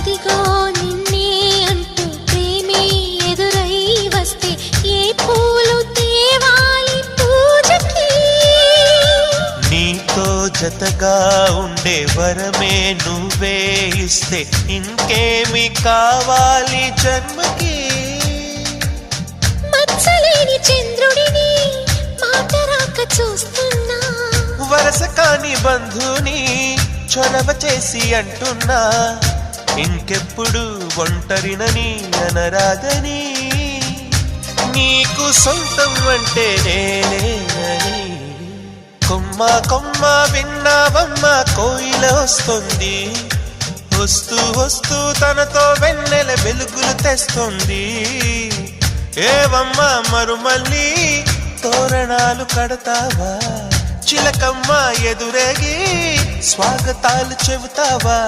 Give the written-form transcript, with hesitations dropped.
అదిగో నిన్నే అంటూ ప్రేమే ఎదురై వస్తే ఏ పూలు తేవాలి పూజకి? నీతో జతగా ఉండే వరమే నువ్వే ఇస్తే ఇంకేమి కావాలి జన్మకి? మచ్చలేని చంద్రుడిని మాట రాక చూస్తున్నా, వరస కాని బంధుని చొరవ చేసి అంటున్నా, ఇంకెప్పుడు ఒంటరినని అనరాదని, నీకు సొంతం అంటే నేనేనని. కొమ్మ కొమ్మ విన్నావమ్మ కోయిల వస్తుంది, వస్తూ వస్తూ తనతో వెన్నెల వెలుగులు తెస్తుంది. ఏవమ్మ మరుమల్లి తోరణాలు కడతావా, చిలకమ్మ ఎదురేగి స్వాగతాలు చెబుతావా?